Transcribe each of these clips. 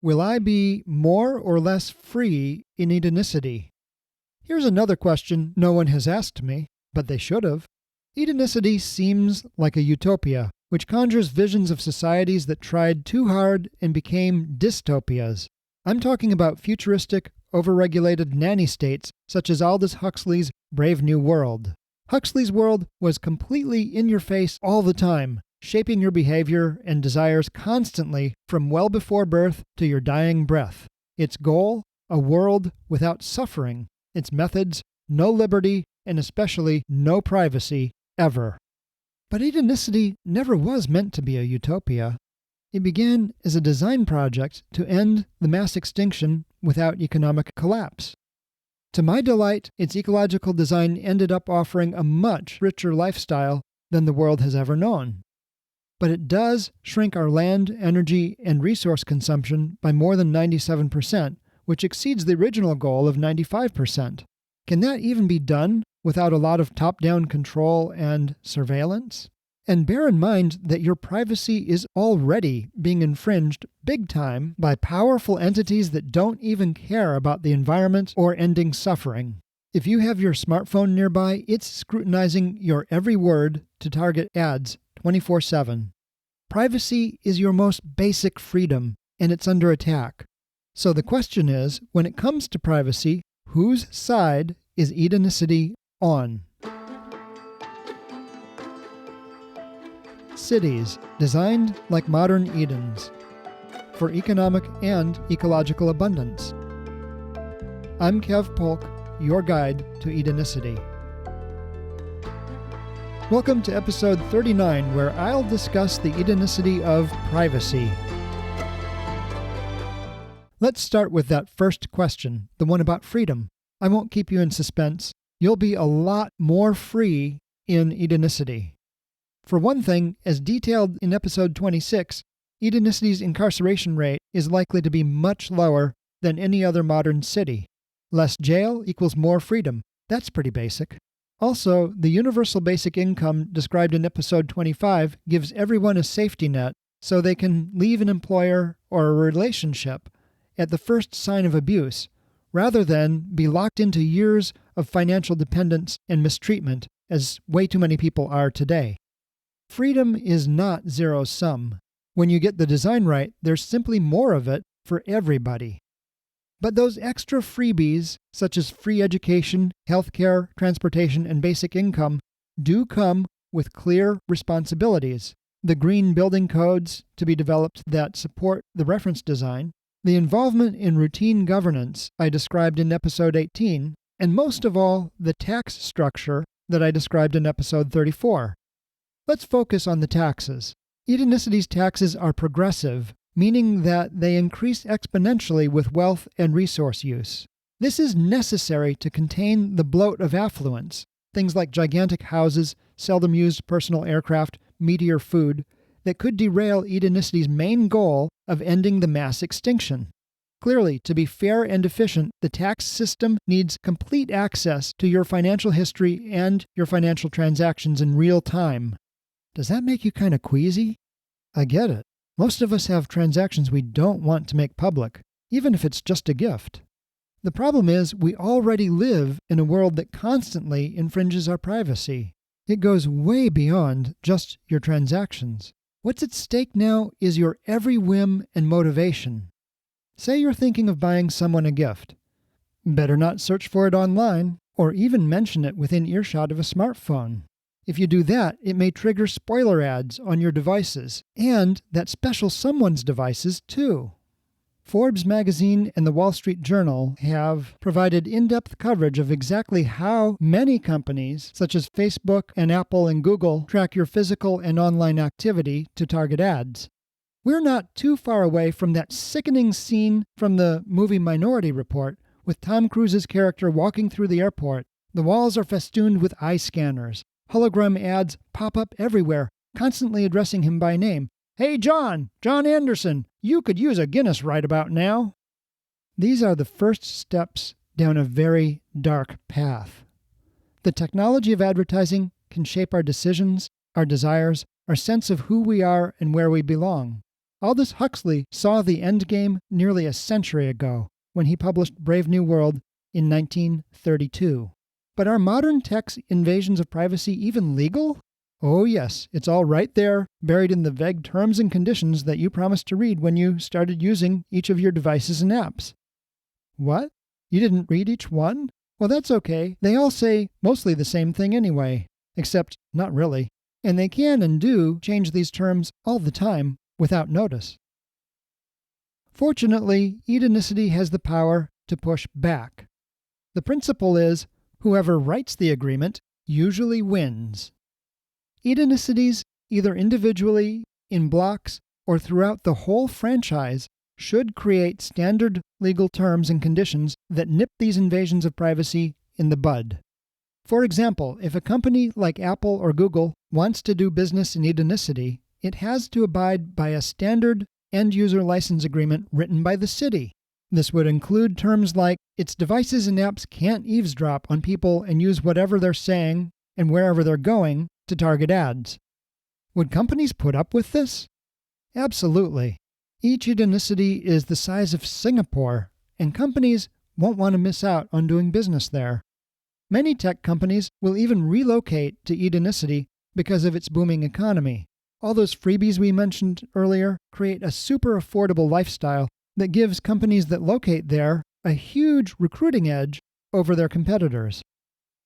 Will I be more or less free in Edenicity? Here's another question no one has asked me, but they should have. Edenicity seems like a utopia, which conjures visions of societies that tried too hard and became dystopias. I'm talking about futuristic, overregulated nanny states such as Aldous Huxley's Brave New World. Huxley's world was completely in your face all the time, shaping your behavior and desires constantly from well before birth to your dying breath. Its goal? A world without suffering. Its methods? No liberty, and especially no privacy, ever. But Edenicity never was meant to be a utopia. It began as a design project to end the mass extinction without economic collapse. To my delight, its ecological design ended up offering a much richer lifestyle than the world has ever known. But it does shrink our land, energy, and resource consumption by more than 97%, which exceeds the original goal of 95%. Can that even be done without a lot of top-down control and surveillance? And bear in mind that your privacy is already being infringed big time by powerful entities that don't even care about the environment or ending suffering. If you have your smartphone nearby, it's scrutinizing your every word to target ads 24/7. Privacy is your most basic freedom, and it's under attack. So the question is, when it comes to privacy, whose side is Edenicity on? Cities designed like modern Edens for economic and ecological abundance. I'm Kev Polk, your guide to Edenicity. Welcome to episode 39, where I'll discuss the Edenicity of privacy. Let's start with that first question, the one about freedom. I won't keep you in suspense. You'll be a lot more free in Edenicity. For one thing, as detailed in episode 26, Edenicity's incarceration rate is likely to be much lower than any other modern city. Less jail equals more freedom. That's pretty basic. Also, the universal basic income described in episode 25 gives everyone a safety net so they can leave an employer or a relationship at the first sign of abuse, rather than be locked into years of financial dependence and mistreatment, as way too many people are today. Freedom is not zero-sum. When you get the design right, there's simply more of it for everybody. But those extra freebies, such as free education, healthcare, transportation, and basic income, do come with clear responsibilities. The green building codes to be developed that support the reference design, the involvement in routine governance I described in episode 18, and most of all, the tax structure that I described in episode 34. Let's focus on the taxes. Edenicity's taxes are progressive, meaning that they increase exponentially with wealth and resource use. This is necessary to contain the bloat of affluence, things like gigantic houses, seldom used personal aircraft, meatier food, that could derail Edenicity's main goal of ending the mass extinction. Clearly, to be fair and efficient, the tax system needs complete access to your financial history and your financial transactions in real time. Does that make you kind of queasy? I get it. Most of us have transactions we don't want to make public, even if it's just a gift. The problem is we already live in a world that constantly infringes our privacy. It goes way beyond just your transactions. What's at stake now is your every whim and motivation. Say you're thinking of buying someone a gift. Better not search for it online, or even mention it within earshot of a smartphone. If you do that, it may trigger spoiler ads on your devices, and that special someone's devices too. Forbes magazine and the Wall Street Journal have provided in-depth coverage of exactly how many companies, such as Facebook and Apple and Google, track your physical and online activity to target ads. We're not too far away from that sickening scene from the movie Minority Report, with Tom Cruise's character walking through the airport. The walls are festooned with eye scanners. Hologram ads pop up everywhere, constantly addressing him by name. "Hey John Anderson, you could use a Guinness right about now." These are the first steps down a very dark path. The technology of advertising can shape our decisions, our desires, our sense of who we are and where we belong. Aldous Huxley saw the endgame nearly a century ago when he published Brave New World in 1932. But are modern tech's invasions of privacy even legal? Oh yes, it's all right there, buried in the vague terms and conditions that you promised to read when you started using each of your devices and apps. What? You didn't read each one? Well, that's okay. They all say mostly the same thing anyway, except not really. And they can and do change these terms all the time without notice. Fortunately, Edenicity has the power to push back. The principle is, whoever writes the agreement usually wins. Edenicities, either individually, in blocks, or throughout the whole franchise, should create standard legal terms and conditions that nip these invasions of privacy in the bud. For example, if a company like Apple or Google wants to do business in Edenicity, it has to abide by a standard end-user license agreement written by the city. This would include terms like its devices and apps can't eavesdrop on people and use whatever they're saying and wherever they're going to target ads. Would companies put up with this? Absolutely. Each Edenicity is the size of Singapore, and companies won't want to miss out on doing business there. Many tech companies will even relocate to Edenicity because of its booming economy. All those freebies we mentioned earlier create a super affordable lifestyle that gives companies that locate there a huge recruiting edge over their competitors.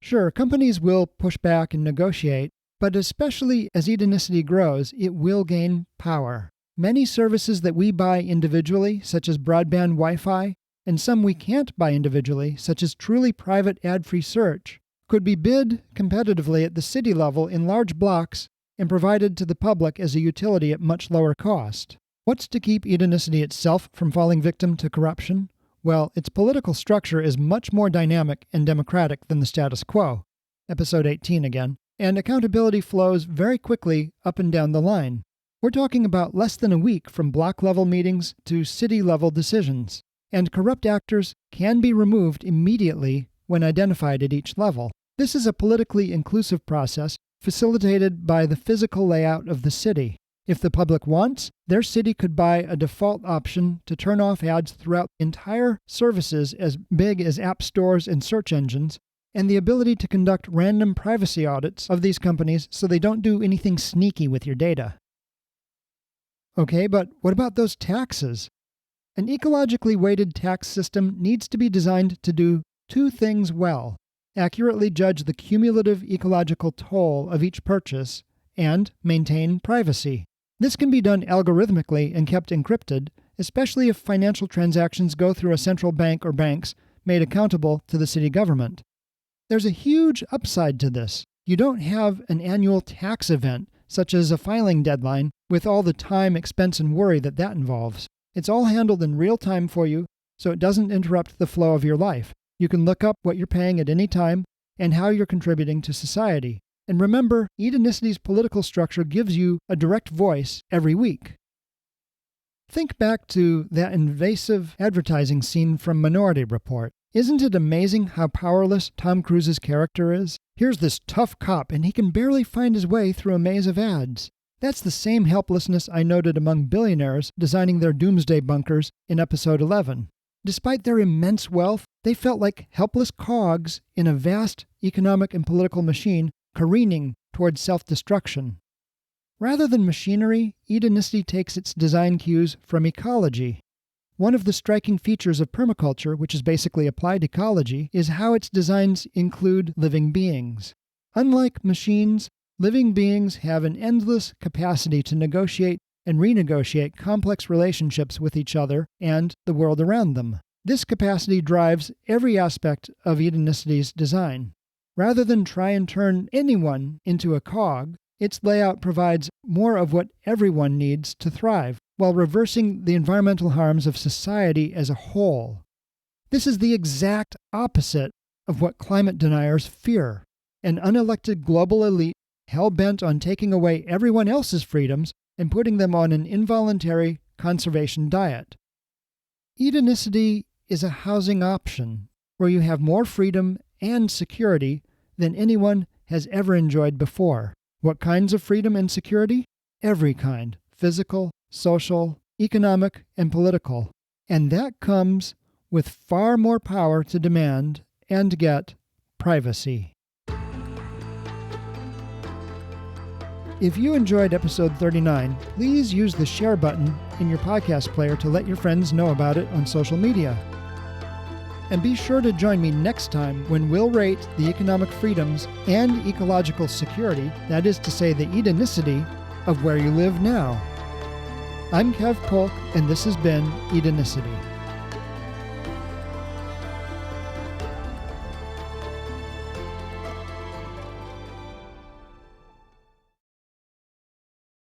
Sure, companies will push back and negotiate, but especially as Edenicity grows, it will gain power. Many services that we buy individually, such as broadband Wi-Fi, and some we can't buy individually, such as truly private ad-free search, could be bid competitively at the city level in large blocks and provided to the public as a utility at much lower cost. What's to keep Edenicity itself from falling victim to corruption? Well, its political structure is much more dynamic and democratic than the status quo. Episode 18 again. And accountability flows very quickly up and down the line. We're talking about less than a week from block-level meetings to city-level decisions. And corrupt actors can be removed immediately when identified at each level. This is a politically inclusive process facilitated by the physical layout of the city. If the public wants, their city could buy a default option to turn off ads throughout entire services as big as app stores and search engines, and the ability to conduct random privacy audits of these companies so they don't do anything sneaky with your data. Okay, but what about those taxes? An ecologically weighted tax system needs to be designed to do two things well: accurately judge the cumulative ecological toll of each purchase, and maintain privacy. This can be done algorithmically and kept encrypted, especially if financial transactions go through a central bank or banks made accountable to the city government. There's a huge upside to this. You don't have an annual tax event, such as a filing deadline, with all the time, expense, and worry that involves. It's all handled in real time for you, so it doesn't interrupt the flow of your life. You can look up what you're paying at any time and how you're contributing to society. And remember, Edenicity's political structure gives you a direct voice every week. Think back to that invasive advertising scene from Minority Report. Isn't it amazing how powerless Tom Cruise's character is? Here's this tough cop, and he can barely find his way through a maze of ads. That's the same helplessness I noted among billionaires designing their doomsday bunkers in episode 11. Despite their immense wealth, they felt like helpless cogs in a vast economic and political machine careening towards self-destruction. Rather than machinery, Edenicity takes its design cues from ecology. One of the striking features of permaculture, which is basically applied ecology, is how its designs include living beings. Unlike machines, living beings have an endless capacity to negotiate and renegotiate complex relationships with each other and the world around them. This capacity drives every aspect of Edenicity's design. Rather than try and turn anyone into a cog, its layout provides more of what everyone needs to thrive, while reversing the environmental harms of society as a whole. This is the exact opposite of what climate deniers fear: an unelected global elite hell-bent on taking away everyone else's freedoms and putting them on an involuntary conservation diet. Edenicity is a housing option where you have more freedom and security than anyone has ever enjoyed before. What kinds of freedom and security? Every kind: physical, social, economic, and political. And that comes with far more power to demand and get privacy. If you enjoyed episode 39, please use the share button in your podcast player to let your friends know about it on social media. And be sure to join me next time when we'll rate the economic freedoms and ecological security, that is to say the Edenicity, of where you live now. I'm Kev Polk, and this has been Edenicity.